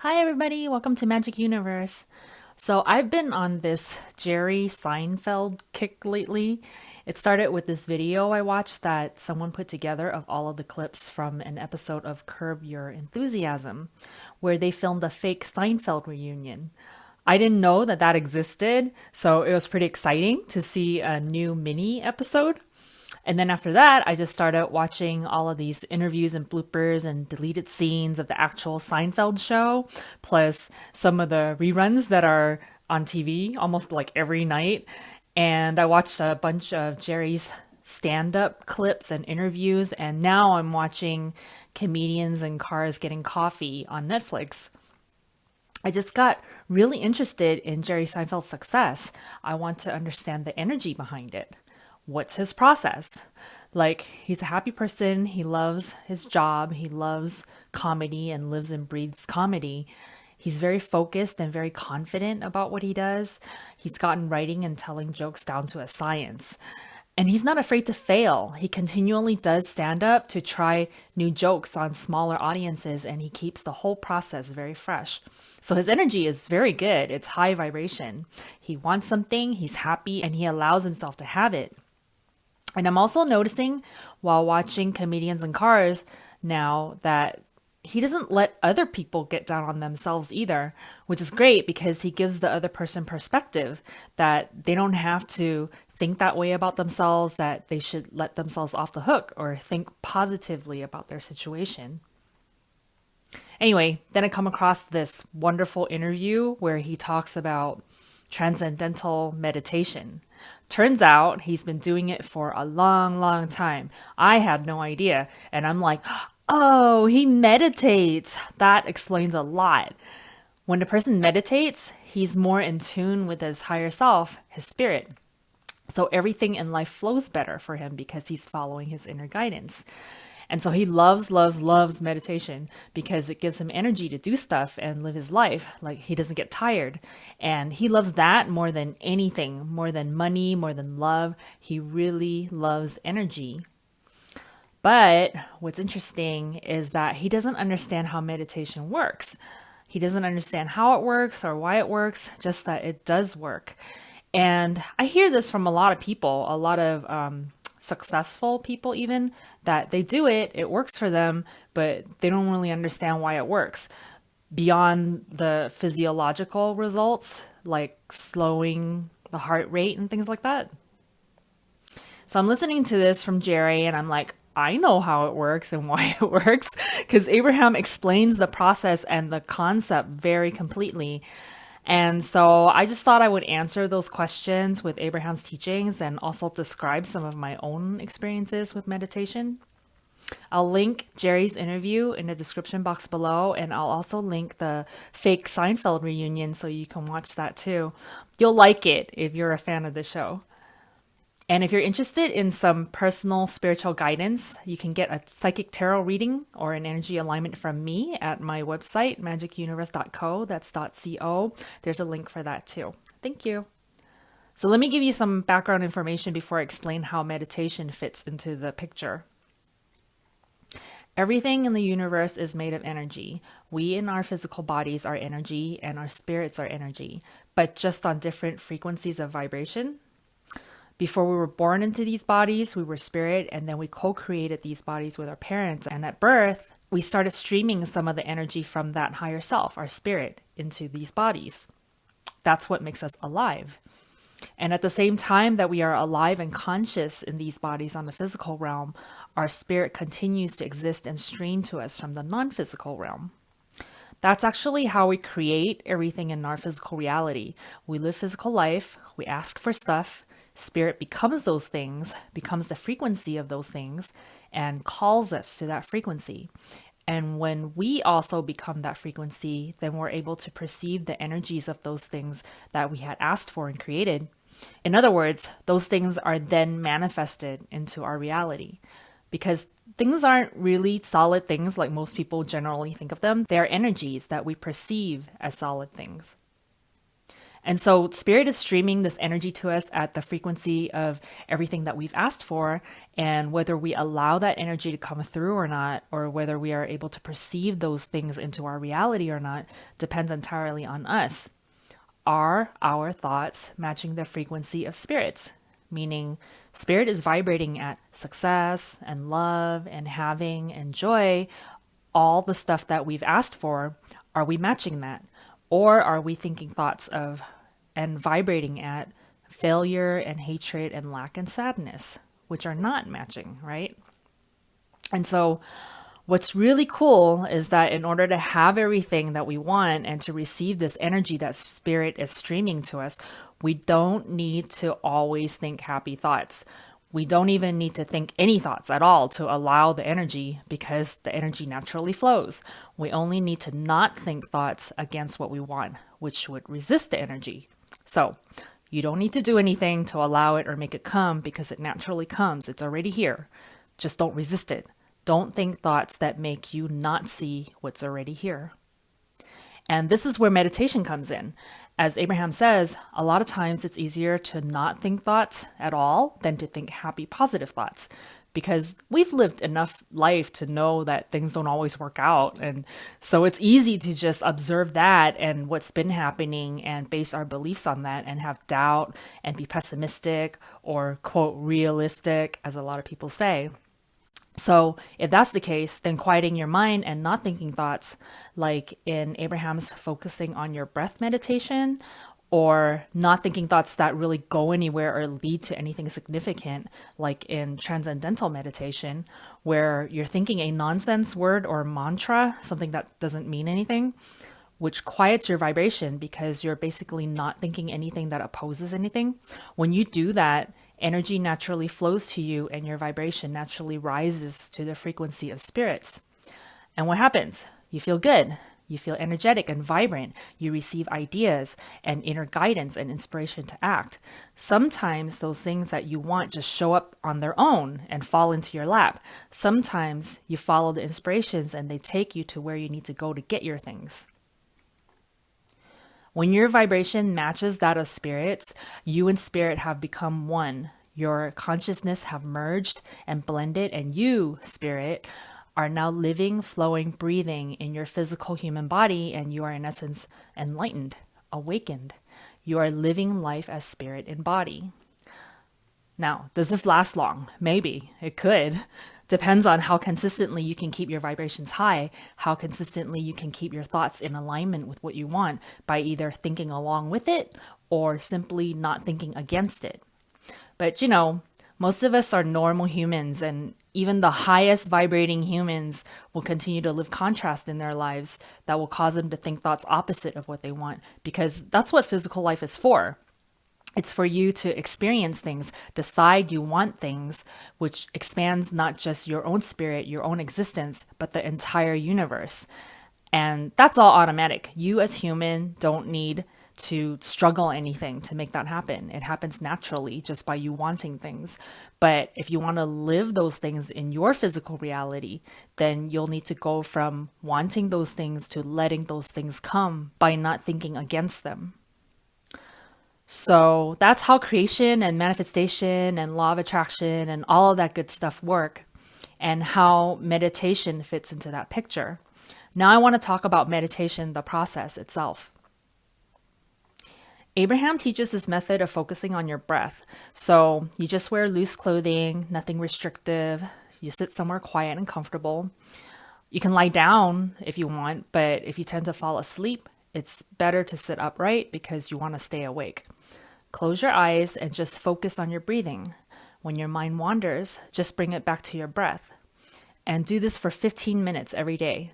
Hi, everybody. Welcome to Magic Universe. So, I've been on this Jerry Seinfeld kick lately. It started with this video I watched that someone put together of all of the clips from an episode of Curb Your Enthusiasm, where they filmed a fake Seinfeld reunion. I didn't know that that existed, so it was pretty exciting to see a new mini episode. And then after that, I just started watching all of these interviews and bloopers and deleted scenes of the actual Seinfeld show, plus some of the reruns that are on TV almost like every night. And I watched a bunch of Jerry's stand up clips and interviews. And now I'm watching comedians in cars getting coffee on Netflix. I just got really interested in Jerry Seinfeld's success. I want to understand the energy behind it. What's his process? Like, he's a happy person. He loves his job. He loves comedy and lives and breathes comedy. He's very focused and very confident about what he does. He's gotten writing and telling jokes down to a science. And he's not afraid to fail. He continually does stand up to try new jokes on smaller audiences, and he keeps the whole process very fresh. So his energy is very good. It's high vibration. He wants something, he's happy, and he allows himself to have it. And I'm also noticing while watching comedians in cars now that he doesn't let other people get down on themselves either, which is great because he gives the other person perspective that they don't have to think that way about themselves, that they should let themselves off the hook or think positively about their situation. Anyway, then I come across this wonderful interview where he talks about Transcendental Meditation. Turns out he's been doing it for a long, long time. I had no idea. And I'm like, oh, he meditates. That explains a lot. When a person meditates, he's more in tune with his higher self, his spirit. So everything in life flows better for him because he's following his inner guidance. And so he loves, loves, loves meditation because it gives him energy to do stuff and live his life. Like, he doesn't get tired. And he loves that more than anything, more than money, more than love. He really loves energy. But what's interesting is that he doesn't understand how meditation works. He doesn't understand how it works or why it works, just that it does work. And I hear this from a lot of people, a lot of successful people even, that they do it, it works for them, but they don't really understand why it works beyond the physiological results, like slowing the heart rate and things like that. So I'm listening to this from Jerry and I'm like, I know how it works and why it works because Abraham explains the process and the concept very completely. And so I just thought I would answer those questions with Abraham's teachings and also describe some of my own experiences with meditation. I'll link Jerry's interview in the description box below, and I'll also link the fake Seinfeld reunion so you can watch that too. You'll like it if you're a fan of the show. And if you're interested in some personal spiritual guidance, you can get a psychic tarot reading or an energy alignment from me at my website, magicuniverse.co. That's .co. There's a link for that too. Thank you. So let me give you some background information before I explain how meditation fits into the picture. Everything in the universe is made of energy. We in our physical bodies are energy and our spirits are energy, but just on different frequencies of vibration. Before we were born into these bodies, we were spirit, and then we co-created these bodies with our parents. And at birth, we started streaming some of the energy from that higher self, our spirit, into these bodies. That's what makes us alive. And at the same time that we are alive and conscious in these bodies on the physical realm, our spirit continues to exist and stream to us from the non-physical realm. That's actually how we create everything in our physical reality. We live physical life, we ask for stuff, spirit becomes those things, becomes the frequency of those things, and calls us to that frequency. And when we also become that frequency, then we're able to perceive the energies of those things that we had asked for and created. In other words, those things are then manifested into our reality. Because things aren't really solid things like most people generally think of them. They are energies that we perceive as solid things. And so spirit is streaming this energy to us at the frequency of everything that we've asked for. And whether we allow that energy to come through or not, or whether we are able to perceive those things into our reality or not, depends entirely on us. Are our thoughts matching the frequency of spirits? Meaning, spirit is vibrating at success and love and having and joy, all the stuff that we've asked for. Are we matching that? Or are we thinking thoughts of and vibrating at failure and hatred and lack and sadness, which are not matching, right? And so what's really cool is that in order to have everything that we want and to receive this energy that spirit is streaming to us, we don't need to always think happy thoughts. We don't even need to think any thoughts at all to allow the energy, because the energy naturally flows. We only need to not think thoughts against what we want, which would resist the energy. So you don't need to do anything to allow it or make it come, because it naturally comes. It's already here. Just don't resist it. Don't think thoughts that make you not see what's already here. And this is where meditation comes in. As Abraham says, a lot of times it's easier to not think thoughts at all than to think happy, positive thoughts, because we've lived enough life to know that things don't always work out. And so it's easy to just observe that and what's been happening and base our beliefs on that and have doubt and be pessimistic or, quote, realistic, as a lot of people say. So if that's the case, then quieting your mind and not thinking thoughts, like in Abraham's focusing on your breath meditation, or not thinking thoughts that really go anywhere or lead to anything significant, like in Transcendental Meditation, where you're thinking a nonsense word or mantra, something that doesn't mean anything, which quiets your vibration because you're basically not thinking anything that opposes anything. When you do that, energy naturally flows to you and your vibration naturally rises to the frequency of spirits. And what happens? You feel good. You feel energetic and vibrant. You receive ideas and inner guidance and inspiration to act. Sometimes those things that you want just show up on their own and fall into your lap. Sometimes you follow the inspirations and they take you to where you need to go to get your things. When your vibration matches that of spirits, you and spirit have become one. Your consciousness have merged and blended, and you, spirit, are now living, flowing, breathing in your physical human body, and you are in essence enlightened, awakened. You are living life as spirit in body. Now, does this last long? Maybe. It could. Depends on how consistently you can keep your vibrations high, how consistently you can keep your thoughts in alignment with what you want by either thinking along with it or simply not thinking against it. But most of us are normal humans, and even the highest vibrating humans will continue to live contrast in their lives that will cause them to think thoughts opposite of what they want, because that's what physical life is for. It's for you to experience things, decide you want things, which expands not just your own spirit, your own existence, but the entire universe. And that's all automatic. You as human don't need to struggle anything to make that happen. It happens naturally just by you wanting things. But if you want to live those things in your physical reality, then you'll need to go from wanting those things to letting those things come by not thinking against them. So that's how creation and manifestation and law of attraction and all of that good stuff work, and how meditation fits into that picture. Now I want to talk about meditation, the process itself. Abraham teaches this method of focusing on your breath. So you just wear loose clothing, nothing restrictive. You sit somewhere quiet and comfortable. You can lie down if you want, but if you tend to fall asleep, it's better to sit upright because you want to stay awake. Close your eyes and just focus on your breathing. When your mind wanders, just bring it back to your breath. And do this for 15 minutes every day.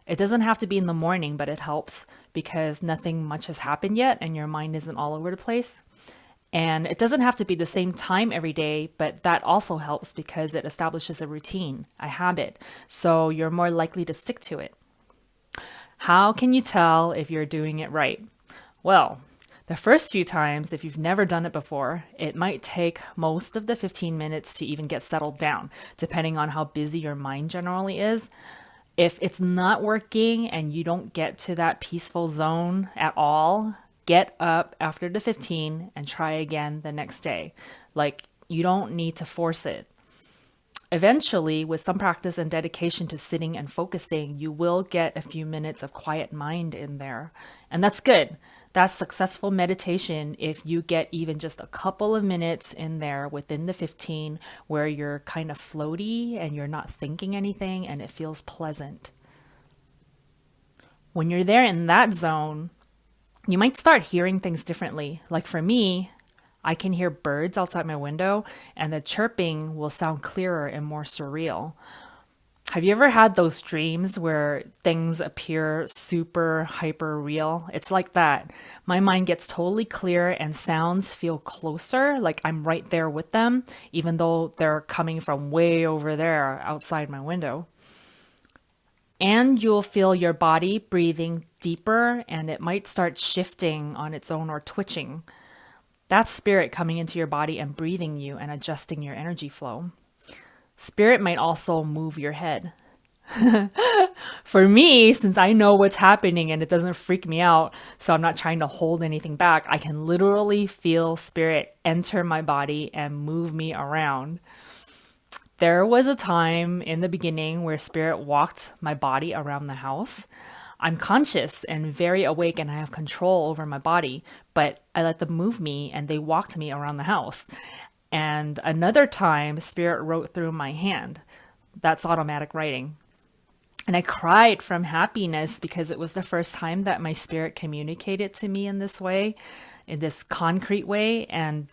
It doesn't have to be in the morning, but it helps because nothing much has happened yet and your mind isn't all over the place. And it doesn't have to be the same time every day, but that also helps because it establishes a routine, a habit, so you're more likely to stick to it. How can you tell if you're doing it right? Well, the first few times, if you've never done it before, it might take most of the 15 minutes to even get settled down, depending on how busy your mind generally is. If it's not working and you don't get to that peaceful zone at all, get up after the 15 and try again the next day. Like, you don't need to force it. Eventually, with some practice and dedication to sitting and focusing, you will get a few minutes of quiet mind in there. And that's good. That's successful meditation if you get even just a couple of minutes in there within the 15 where you're kind of floaty and you're not thinking anything and it feels pleasant. When you're there in that zone, you might start hearing things differently. Like for me, I can hear birds outside my window and the chirping will sound clearer and more surreal. Have you ever had those dreams where things appear super hyper real? It's like that. My mind gets totally clear and sounds feel closer, like I'm right there with them, even though they're coming from way over there outside my window. And you'll feel your body breathing deeper and it might start shifting on its own or twitching. That's spirit coming into your body and breathing you and adjusting your energy flow. Spirit might also move your head. For me, since I know what's happening and it doesn't freak me out, so I'm not trying to hold anything back, I can literally feel spirit enter my body and move me around. There was a time in the beginning where spirit walked my body around the house. I'm conscious and very awake and I have control over my body, but I let them move me and they walked me around the house. And another time, spirit wrote through my hand. That's automatic writing. And I cried from happiness because it was the first time that my spirit communicated to me in this way, in this concrete way. And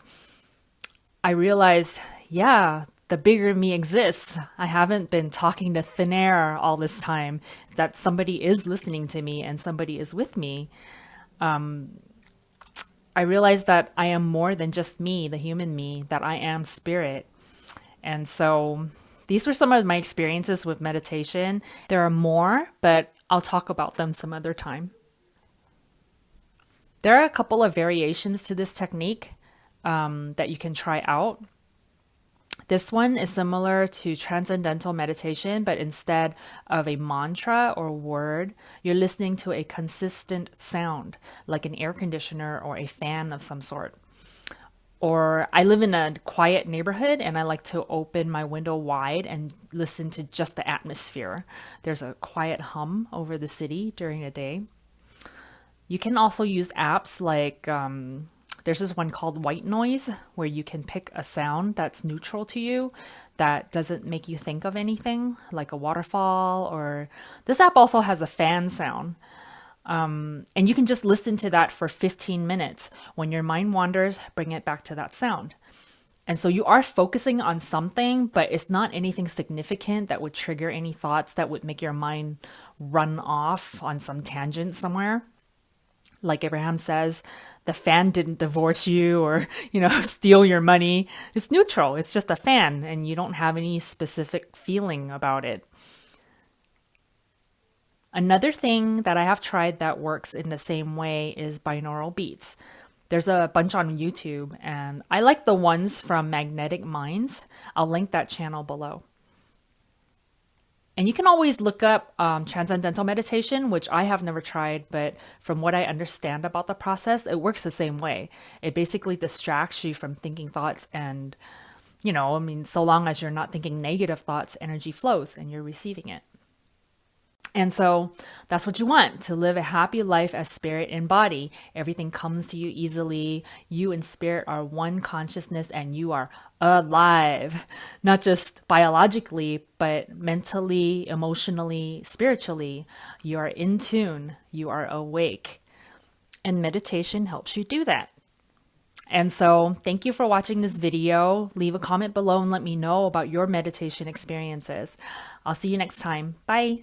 I realized, yeah, the bigger me exists. I haven't been talking to thin air all this time, that somebody is listening to me and somebody is with me. I realized that I am more than just me, the human me, that I am spirit. And so these were some of my experiences with meditation. There are more, but I'll talk about them some other time. There are a couple of variations to this technique that you can try out. This one is similar to Transcendental Meditation, but instead of a mantra or word, you're listening to a consistent sound, like an air conditioner or a fan of some sort. Or I live in a quiet neighborhood and I like to open my window wide and listen to just the atmosphere. There's a quiet hum over the city during the day. You can also use apps like there's this one called White Noise where you can pick a sound that's neutral to you, that doesn't make you think of anything, like a waterfall, or this app also has a fan sound. And you can just listen to that for 15 minutes. When your mind wanders, bring it back to that sound. And so you are focusing on something, but it's not anything significant that would trigger any thoughts that would make your mind run off on some tangent somewhere. Like Abraham says, the fan didn't divorce you or, steal your money. It's neutral. It's just a fan and you don't have any specific feeling about it. Another thing that I have tried that works in the same way is binaural beats. There's a bunch on YouTube and I like the ones from Magnetic Minds. I'll link that channel below. And you can always look up Transcendental Meditation, which I have never tried, but from what I understand about the process, it works the same way. It basically distracts you from thinking thoughts and, so long as you're not thinking negative thoughts, energy flows and you're receiving it. And so that's what you want, to live a happy life as spirit and body. Everything comes to you easily. You and spirit are one consciousness and you are alive, not just biologically, but mentally, emotionally, spiritually. You are in tune. You are awake. And meditation helps you do that. And so thank you for watching this video. Leave a comment below and let me know about your meditation experiences. I'll see you next time. Bye.